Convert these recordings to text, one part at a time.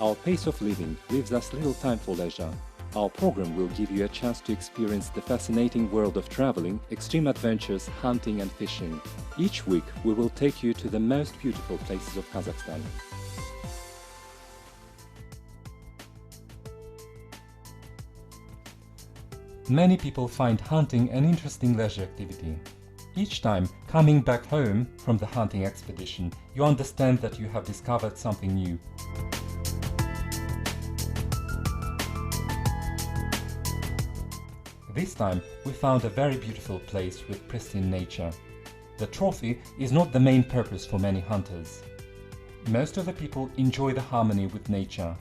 Our pace of living leaves us little time for leisure. Our program will give you a chance to experience the fascinating world of traveling, extreme adventures, hunting and fishing. Each week we will take you to the most beautiful places of Kazakhstan. Many people find hunting an interesting leisure activity. Each time coming back home from the hunting expedition, you understand that you have discovered something new. This time we found a very beautiful place with pristine nature. The trophy is not the main purpose for many hunters. Most of the people enjoy the harmony with nature.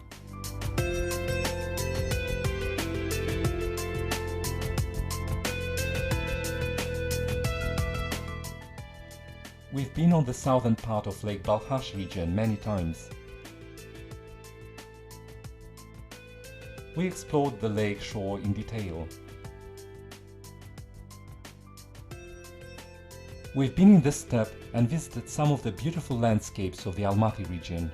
We've been on the southern part of Lake Balkhash region many times. We explored the lake shore in detail. We've been in the steppe and visited some of the beautiful landscapes of the Almaty region.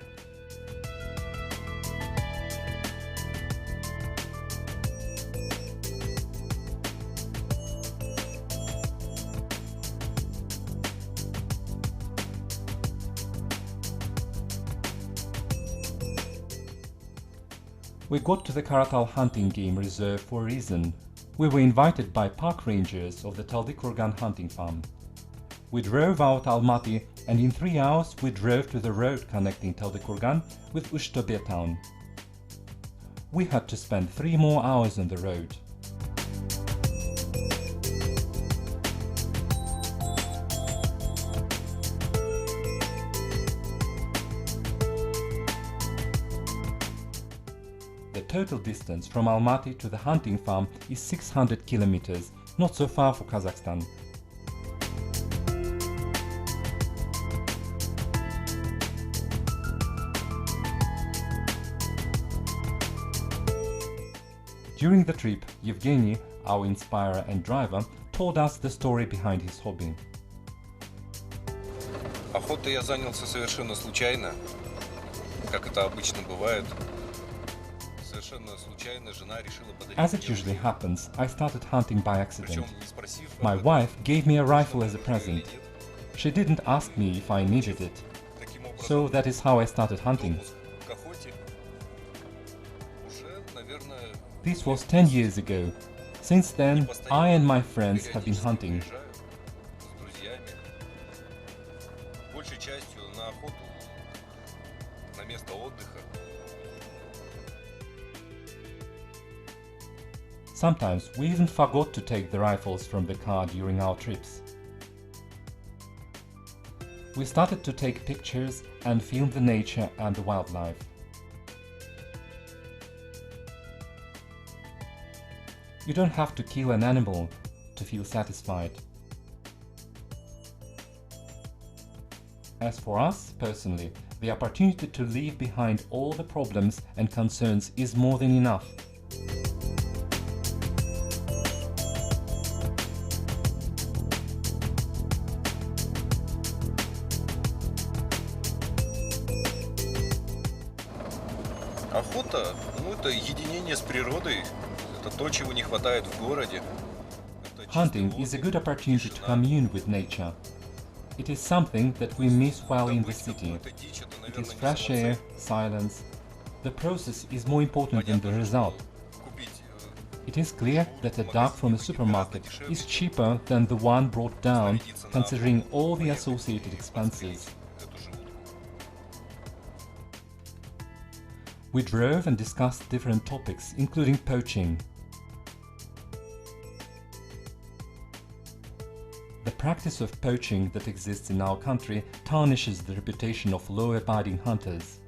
We got to the Karatal hunting game reserve for a reason. We were invited by park rangers of the Taldykorgan hunting farm. We drove out Almaty and in 3 hours we drove to the road connecting Taldykorgan with Ushtobe town. We had to spend 3 more hours on the road. The total distance from Almaty to the hunting farm is 600 kilometers, not so far for Kazakhstan. During the trip, Evgeny, our inspirer and driver, told us the story behind his hobby. Охотой я занялся совершенно случайно, как это обычно бывает. Совершенно случайно жена решила подарить. As it usually happens, I started hunting by accident. My wife gave me a rifle as a present. She didn't ask me if I needed it. So that is how I started hunting. This was 10 years ago. Since then, I and my friends have been hunting. Sometimes we even forgot to take the rifles from the car during our trips. We started to take pictures and film the nature and the wildlife. You don't have to kill an animal to feel satisfied. As for us, personally, the opportunity to leave behind all the problems and concerns is more than enough. Охота, это единение с природой. Это то, чего не хватает в городе. Hunting is a good opportunity to commune with nature. It is something that we miss while in the city. It is fresh air, silence. The process is more important than the result. It is clear that a duck from a supermarket is cheaper than the one brought down, considering all the associated expenses. We drove and discussed different topics, including poaching. The practice of poaching that exists in our country tarnishes the reputation of law-abiding hunters.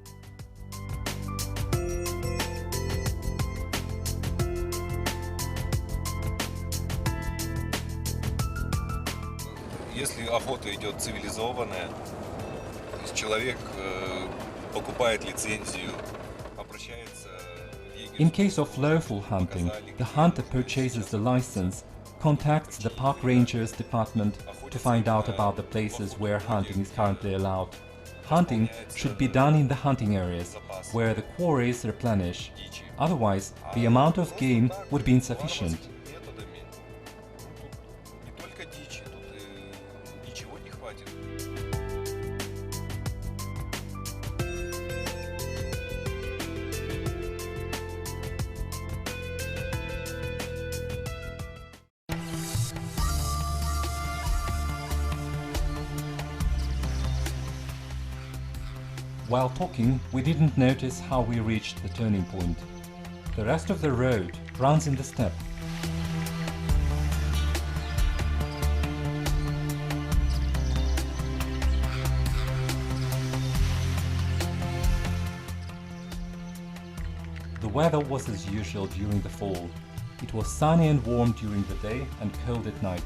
Если охота идет цивилизованная, человек покупает лицензию. In case of lawful hunting, the hunter purchases the license, contacts the park rangers department to find out about the places where hunting is currently allowed. Hunting should be done in the hunting areas, where the quarries replenish. Otherwise, the amount of game would be insufficient. While talking, we didn't notice how we reached the turning point. The rest of the road runs in the steppe. The weather was as usual during the fall. It was sunny and warm during the day and cold at night.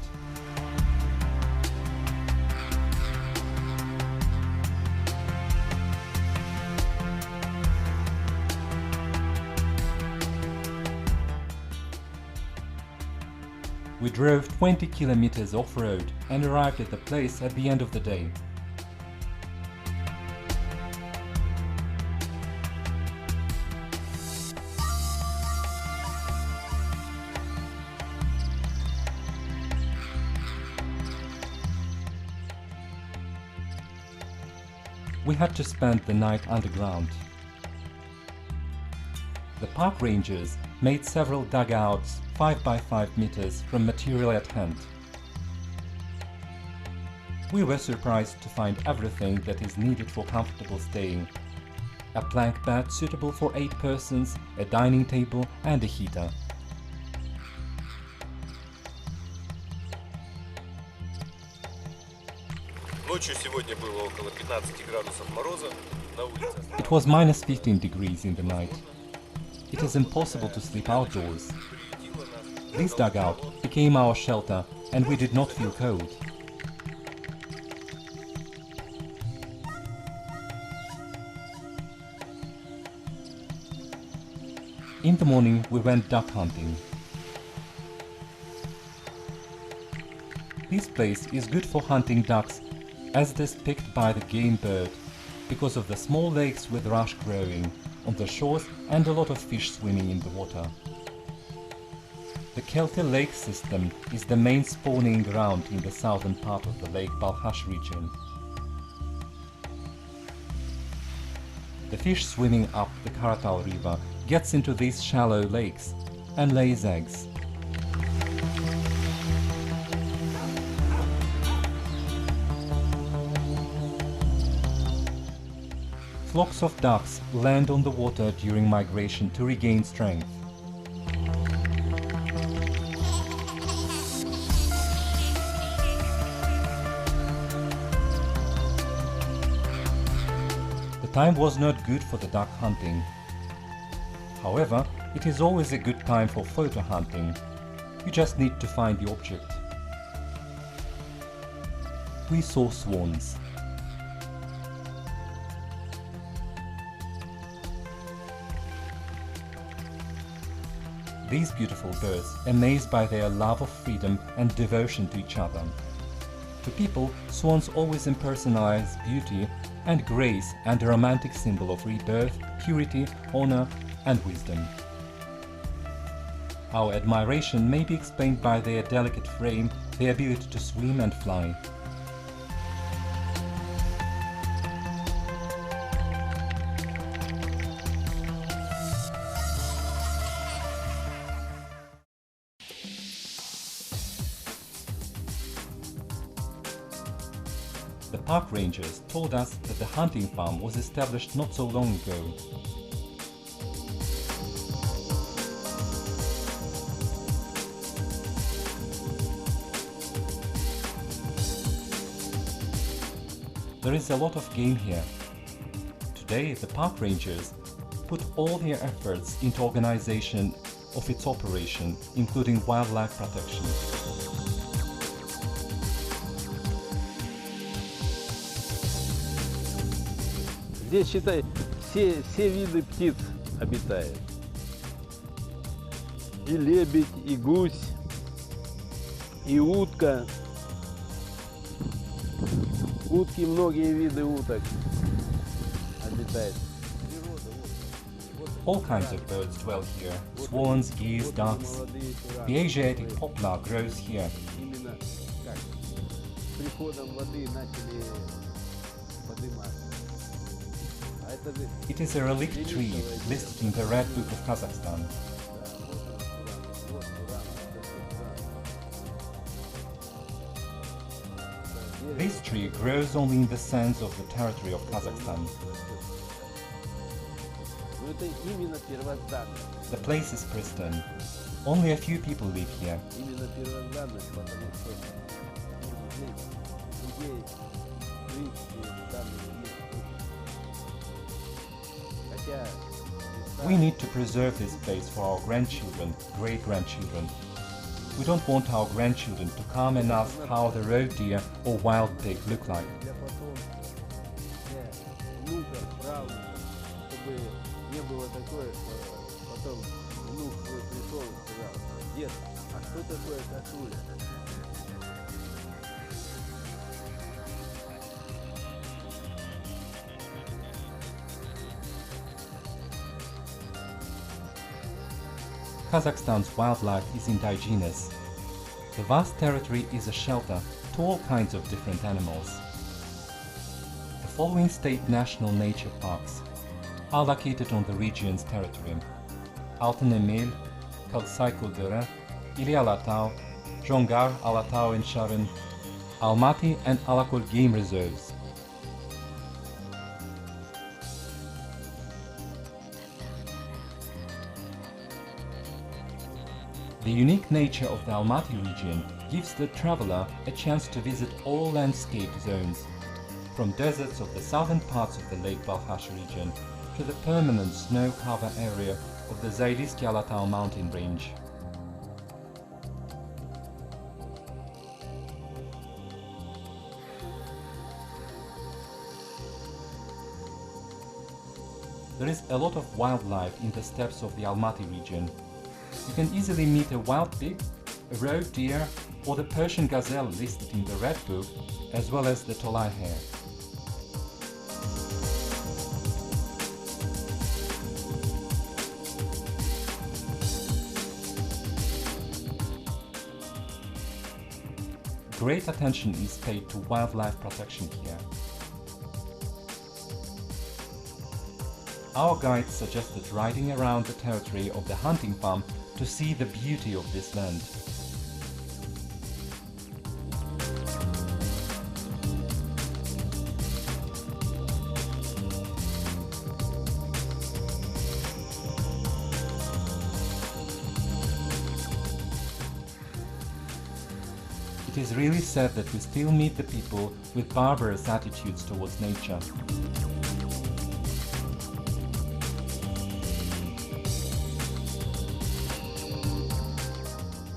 We drove 20 kilometers off-road and arrived at the place at the end of the day. We had to spend the night underground. The park rangers made several dugouts 5 by 5 meters from material at hand. We were surprised to find everything that is needed for comfortable staying. A plank bed suitable for 8 persons, a dining table and a heater. It was minus 15 degrees in the night. It is impossible to sleep outdoors. This dugout became our shelter, and we did not feel cold. In the morning we went duck hunting. This place is good for hunting ducks, as it is picked by the game bird, because of the small lakes with rush growing on the shores and a lot of fish swimming in the water. The Kelty lake system is the main spawning ground in the southern part of the Lake Balkhash region. The fish swimming up the Karatal river gets into these shallow lakes and lays eggs. Flocks of ducks land on the water during migration to regain strength. The time was not good for the duck hunting. However, it is always a good time for photo hunting. You just need to find the object. We saw swans. These beautiful birds amaze by their love of freedom and devotion to each other. To people, swans always impersonalize beauty and grace and a romantic symbol of rebirth, purity, honor and wisdom. Our admiration may be explained by their delicate frame, their ability to swim and fly. The park rangers told us that the hunting farm was established not so long ago. There is a lot of game here. Today, the park rangers put all their efforts into organization of its operation, including wildlife protection. Здесь, считай, все виды птиц обитают. И лебедь, и гусь, и утка. Утки, многие виды уток. летает. All kinds of birds dwell here: swans, geese, ducks. The Asiatic poplar grows here. Именно как с приходом воды начали подниматься. А это же It is a relic tree listed in the Red Book of Kazakhstan. This tree grows only in the sands of the territory of Kazakhstan. Ну это именно первозданность. The place is pristine. Only a few people live here. Именно первозданность, потому что людей, в принципе, в данном мире. Хотя We need to preserve this place for our grandchildren, great-grandchildren. We don't want our grandchildren to come and ask how the roe deer or wild pig look like. для потомства, для внуков, правнуков, чтобы не было такое, что потом внук свой пришел и сказал: дед, а что такое косуля? Kazakhstan's wildlife is indigenous. The vast territory is a shelter to all kinds of different animals. The following state national nature parks are located on the region's territory: Altyn Emel, Taldykorgan, Ili Alatau, Zhongar, Alatau and Sharin, Almaty and Alakol game reserves. The unique nature of the Almaty region gives the traveler a chance to visit all landscape zones, from deserts of the southern parts of the Lake Balkhash region to the permanent snow-cover area of the Zayliski Alatau mountain range. There is a lot of wildlife in the steppes of the Almaty region. You can easily meet a wild pig, a roe deer, or the Persian gazelle listed in the Red Book, as well as the tolai hare. Great attention is paid to wildlife protection here. Our guides suggested riding around the territory of the hunting farm to see the beauty of this land. It is really sad that we still meet the people with barbarous attitudes towards nature.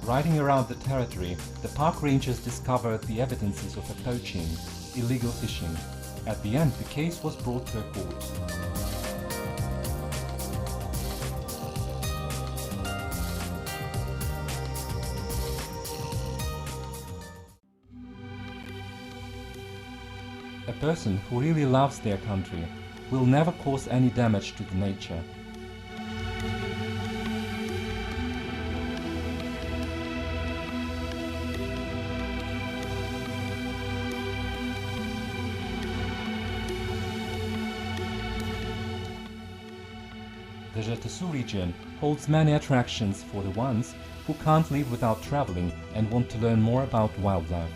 Riding around the territory, the park rangers discovered the evidences of a poaching, illegal fishing. At the end, the case was brought to a court. A person who really loves their country will never cause any damage to the nature. The Zhetesu region holds many attractions for the ones who can't live without traveling and want to learn more about wildlife.